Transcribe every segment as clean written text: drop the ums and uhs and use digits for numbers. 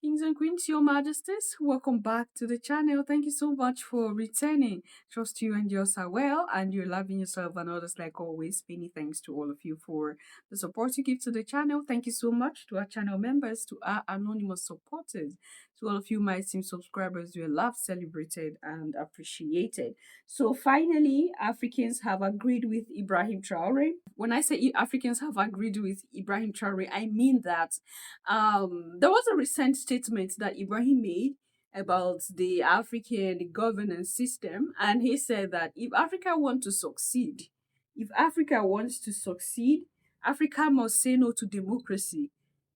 Kings and queens, your majesties, welcome back to the channel. Thank you so much for returning. Trust you and yours are well and you're loving yourself and others like always. Many thanks to all of you for the support you give to the channel. Thank you so much to our channel members, to our anonymous supporters, to all of you my team subscribers. You are loved, celebrated and appreciated. So finally, Africans have agreed with Ibrahim Traore. When I say Africans have agreed with Ibrahim Traore, I mean that there was a recent statement that Ibrahim made about the African governance system, and he said that if Africa wants to succeed, Africa must say no to democracy.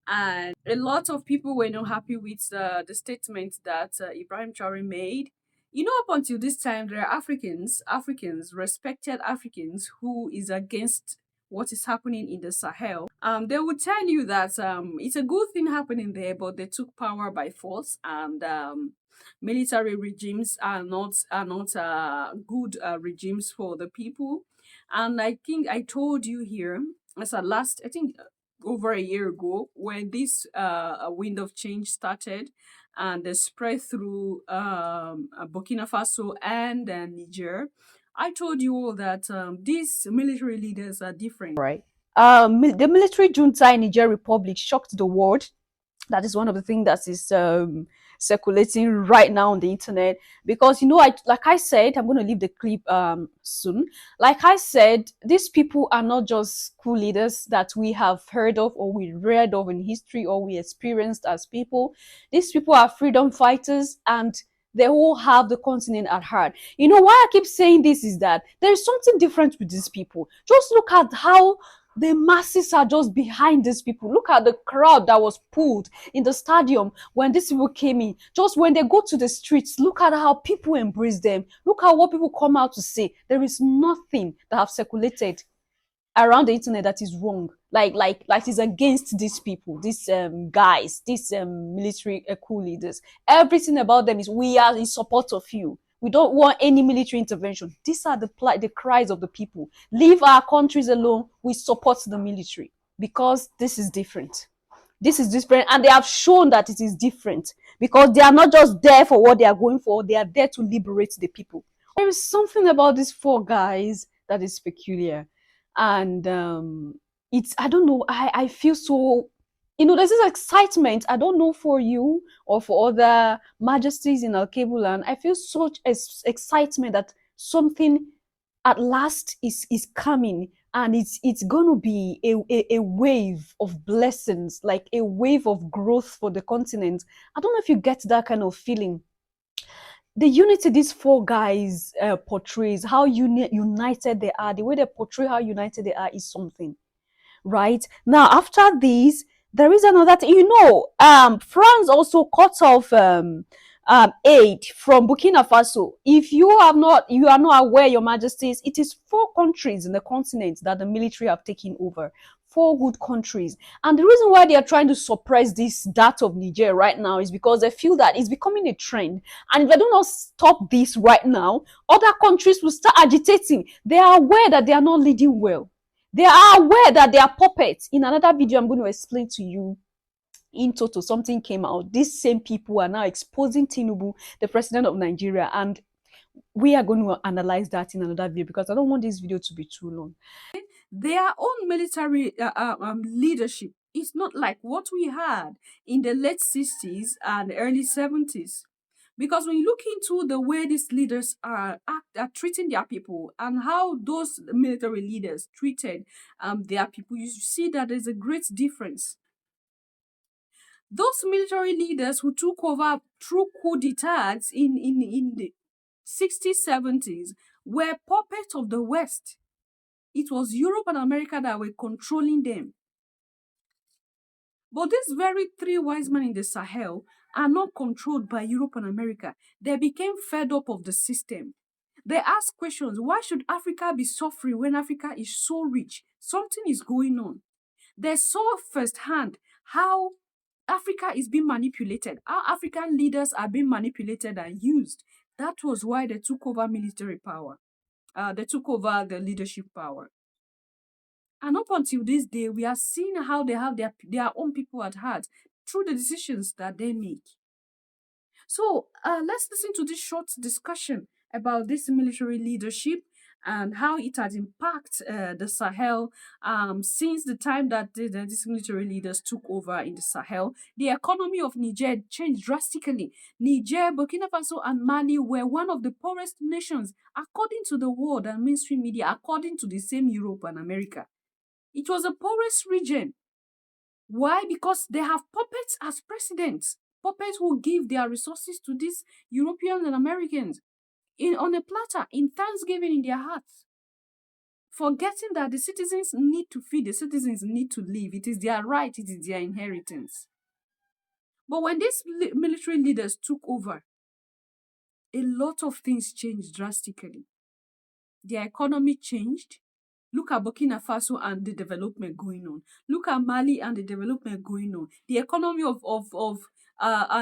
And a lot of people were not happy with the statement that Ibrahim Traore made. You know, up until this time, there are respected Africans, who is against what is happening in the Sahel. They would tell you that it's a good thing happening there, but they took power by force, and military regimes are not good regimes for the people. And I think I told you here as a last, I think over a year ago, when this wind of change started and they spread through Burkina Faso and Niger. I told you all that these military leaders are different. Right. The military junta in Niger Republic shocked the world. That is one of the things that is circulating right now on the internet, because like I said, I'm going to leave the clip soon. Like I said, these people are not just coup leaders that we have heard of or we read of in history or we experienced as people. These people are freedom fighters, and they all have the continent at heart. You know why I keep saying this is that there is something different with these people. Just look at how the masses are just behind these people. Look at the crowd that was pulled in the stadium when these people came in. Just when they go to the streets, look at how people embrace them. Look at what people come out to say. There is nothing that have circulated around the internet that is wrong, like is against these people, these guys, these military coup leaders. Everything about them is, we are in support of you. We don't want any military intervention. These are the cries of the people. Leave our countries alone. We support the military because this is different. This is different, and they have shown that it is different because they are not just there for what they are going for. They are there to liberate the people. There is something about these four guys that is peculiar, and it's, I don't know, I feel so, there's this excitement. I don't know for you or for other majesties in Al Land. I feel such excitement that something at last is coming, and it's gonna be a wave of blessings, like a wave of growth for the continent. I don't know if you get that kind of feeling. The unity these four guys portrays, how united they are, the way they portray how united they are is something. Right now, after this, there is another thing. France also cut off aid from Burkina Faso. If you are not aware, your majesties, it is 4 countries in the continent that the military have taken over. 4 good countries. And the reason why they are trying to suppress that of Niger right now is because they feel that it's becoming a trend. And if they do not stop this right now, other countries will start agitating. They are aware that they are not leading well. They are aware that they are puppets. In another video, I'm going to explain to you in total, something came out. These same people are now exposing Tinubu, the president of Nigeria, and we are going to analyze that in another video because I don't want this video to be too long. Their own military leadership is not like what we had in the late 60s and early 70s. Because when you look into the way these leaders are treating their people and how those military leaders treated their people, you see that there's a great difference. Those military leaders who took over through coup d'etats in the 60s, 70s were puppets of the West. It was Europe and America that were controlling them. But these very 3 wise men in the Sahel are not controlled by Europe and America. They became fed up of the system. They ask questions. Why should Africa be suffering when Africa is so rich? Something is going on. They saw firsthand how Africa is being manipulated, how African leaders are being manipulated and used. That was why they took over military power. They took over the leadership power. And up until this day, we are seeing how they have their own people at heart. through the decisions that they make. So let's listen to this short discussion about this military leadership and how it has impacted the Sahel since the time that these military leaders took over in the Sahel. The economy of Niger changed drastically. Niger, Burkina Faso, and Mali were one of the poorest nations, according to the world and mainstream media, according to the same Europe and America. It was the poorest region. Why? Because they have puppets as presidents. Puppets who give their resources to these Europeans and Americans on a platter, in thanksgiving in their hearts, forgetting that the citizens need to feed, the citizens need to live. It is their right, it is their inheritance. But when these military leaders took over, a lot of things changed drastically. Their economy changed. Look at Burkina Faso and the development going on. Look at Mali and the development going on. The economy of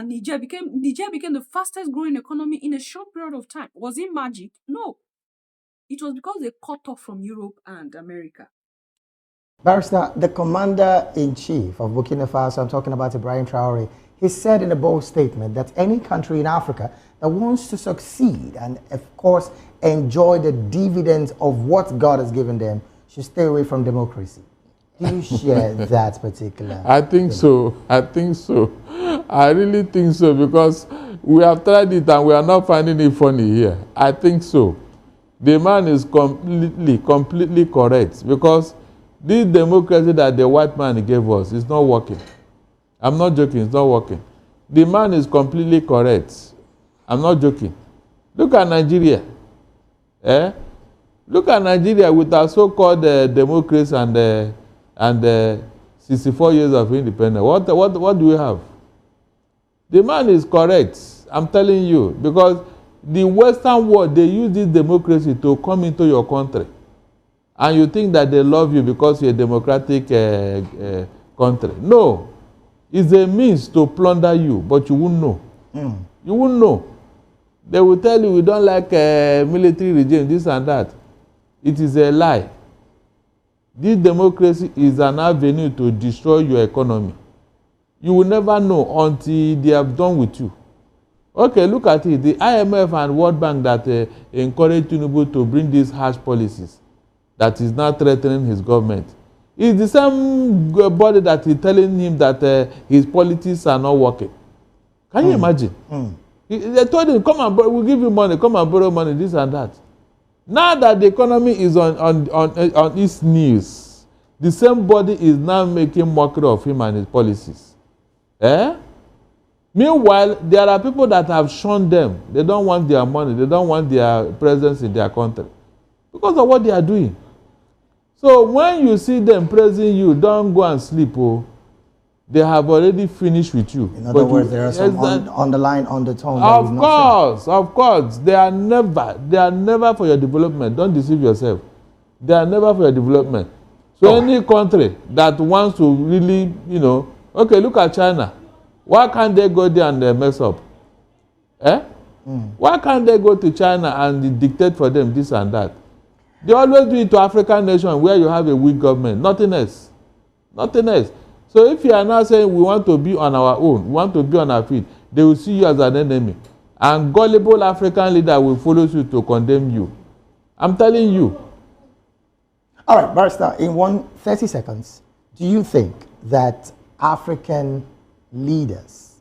Niger became the fastest growing economy in a short period of time. Was it magic? No. It was because they cut off from Europe and America. Barrister, the commander-in-chief of Burkina Faso, I'm talking about Ibrahim Traore, he said in a bold statement that any country in Africa that wants to succeed and, of course, enjoy the dividends of what God has given them should stay away from democracy. Do you share that particular? I think so. I think so. I really think so, because we have tried it and we are not finding it funny here. I think so. The man is completely correct, because this democracy that the white man gave us is not working. I'm not joking, it's not working. The man is completely correct. I'm not joking. Look at Nigeria. Look at Nigeria with our so-called democracy and 64 years of independence. What do we have? The man is correct, I'm telling you, because the Western world, they use this democracy to come into your country. And you think that they love you because you're a democratic country. No. It's a means to plunder you, but you won't know. You won't know. They will tell you we don't like military regime, this and that. It is a lie. This democracy is an avenue to destroy your economy. You will never know until they have done with you. Okay, look at it. The IMF and World Bank that encourage Tinubu to bring these harsh policies that is now threatening his government. It's the same body that is telling him that his politics are not working. Can you imagine? They told him, come and borrow, we'll give you money, come and borrow money, this and that. Now that the economy is on its knees, the same body is now making mockery of him and his policies. Meanwhile, there are people that have shunned them. They don't want their money. They don't want their presence in their country because of what they are doing. So when you see them praising you, don't go and sleep. Oh, they have already finished with you. In other words, there are some underlying undertones. Of course. They are never for your development. Don't deceive yourself. They are never for your development. So any country that wants to really, okay, look at China. Why can't they go there and mess up? Why can't they go to China and dictate for them this and that? They always do it to African nations where you have a weak government. Nothing else. Nothing else. So if you are now saying we want to be on our own, we want to be on our feet, they will see you as an enemy. And gullible African leader will follow you to condemn you. I'm telling you. All right, Barrister, in 30 seconds, do you think that African leaders,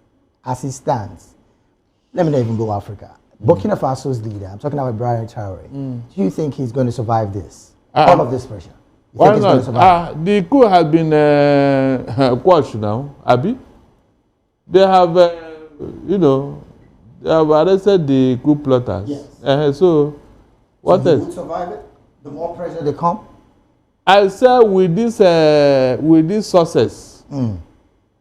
as it stands, let me not even go Africa, Burkina Faso's leader, I'm talking about Ibrahim Traore, do you think he's going to survive this? All of this pressure? You why not? The coup has been quashed now, Abi. They have, they have arrested the coup plotters. Yes. So what else? Would survive it? The more pressure they come? I said with this success,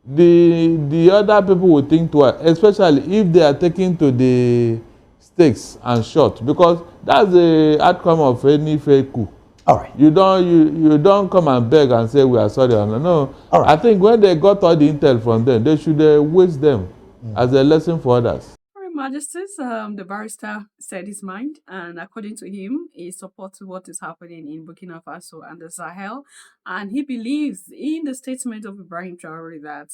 the other people will think twice, especially if they are taken to the stakes and shot, because that's the outcome of any fake coup. All right. You don't come and beg and say we are sorry. No. All right. I think when they got all the intel from them, they should waste them as a lesson for others. Your Majesties, the barrister said his mind, and according to him, he supports what is happening in Burkina Faso and the Sahel, and he believes in the statement of Ibrahim Traore that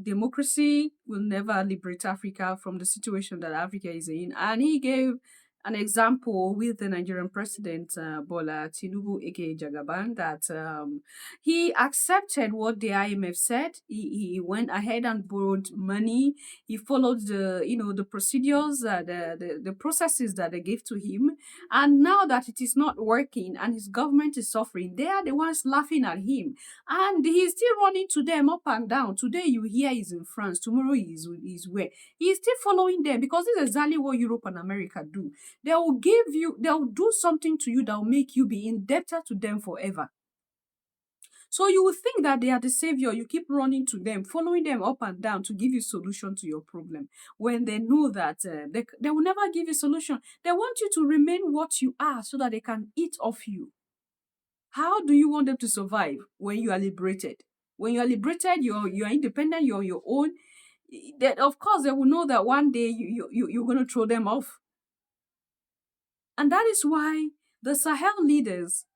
democracy will never liberate Africa from the situation that Africa is in. And he gave an example with the Nigerian president, Bola Tinubu, aka Jagaban, that he accepted what the IMF said. He went ahead and borrowed money. He followed the procedures, the processes that they gave to him. And now that it is not working and his government is suffering, they are the ones laughing at him. And he's still running to them up and down. Today you hear he's in France, tomorrow he's where? He's still following them, because this is exactly what Europe and America do. They'll do something to you that will make you be indebted to them forever. So you will think that they are the savior. You keep running to them, following them up and down to give you solution to your problem, when they know that they will never give you solution. They want you to remain what you are so that they can eat off you. How do you want them to survive when you are liberated? When you are liberated, you are independent, you're on your own. That, of course, they will know that one day you're going to throw them off. And that is why the Sahel leaders,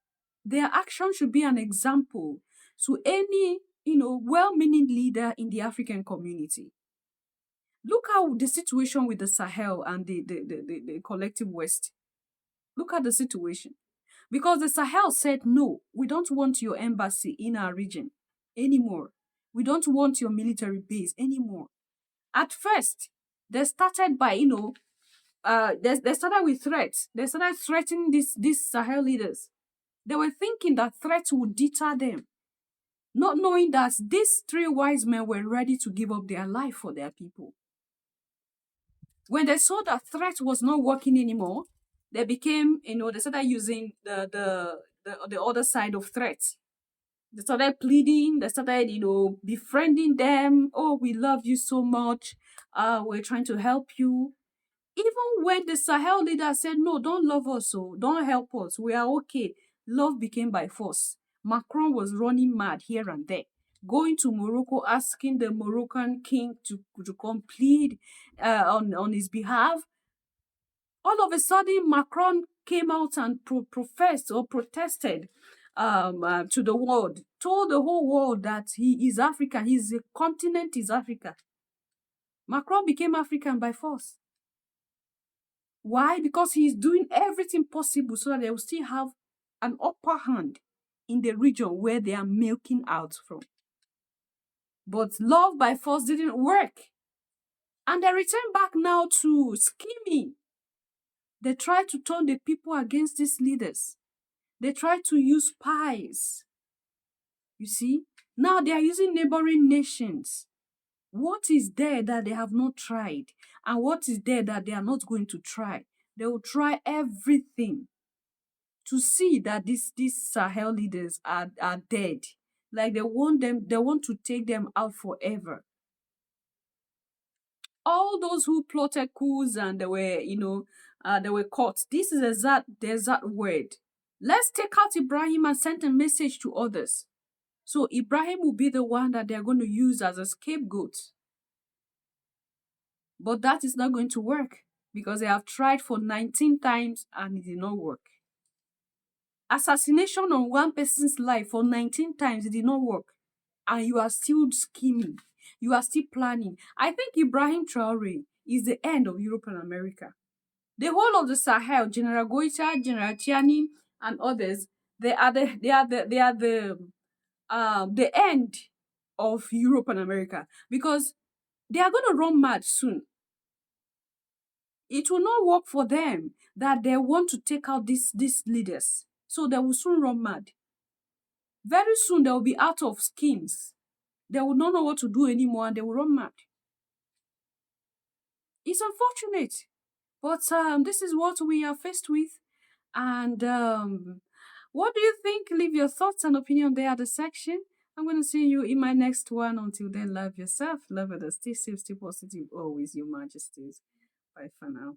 their action should be an example to any, well-meaning leader in the African community. Look at the situation with the Sahel and the collective West. Look at the situation. Because the Sahel said, no, we don't want your embassy in our region anymore. We don't want your military base anymore. At first, they started by, they started with threats. They started threatening these Sahel leaders. They were thinking that threats would deter them, not knowing that these three wise men were ready to give up their life for their people. When they saw that threat was not working anymore, they became, they started using the other side of threats. They started pleading, they started, befriending them. Oh, we love you so much. We're trying to help you. Even when the Sahel leader said, no, don't love us, so don't help us, we are okay, love became by force. Macron was running mad here and there, going to Morocco, asking the Moroccan king to come plead on his behalf. All of a sudden, Macron came out and professed or protested to the world, told the whole world that he is African, his continent is Africa. Macron became African by force. Why? Because he's doing everything possible so that they will still have an upper hand in the region where they are milking out from. But love by force didn't work. And they return back now to scheming. They try to turn the people against these leaders. They try to use spies. You see? Now they are using neighboring nations. What is there that they have not tried? And what is there that they are not going to try? They will try everything to see that these Sahel leaders are dead. Like they want to take them out forever. All those who plotted coups and they were caught. This is the exact word. Let's take out Ibrahim and send a message to others. So Ibrahim will be the one that they're going to use as a scapegoat. But that is not going to work because they have tried for 19 times and it did not work. Assassination on one person's life for 19 times, it did not work. And you are still scheming. You are still planning. I think Ibrahim Traore is the end of Europe and America. The whole of the Sahel, General Goita, General Tiani, and others, they are the end of Europe and America, because they are going to run mad soon. It will not work for them that they want to take out these leaders. So they will soon run mad. Very soon they will be out of schemes. They will not know what to do anymore and they will run mad. It's unfortunate, but this is what we are faced with. And what do you think? Leave your thoughts and opinion there at the section. I'm going to see you in my next one. Until then, love yourself, love others, stay safe, stay positive, always, your majesties. Bye for now.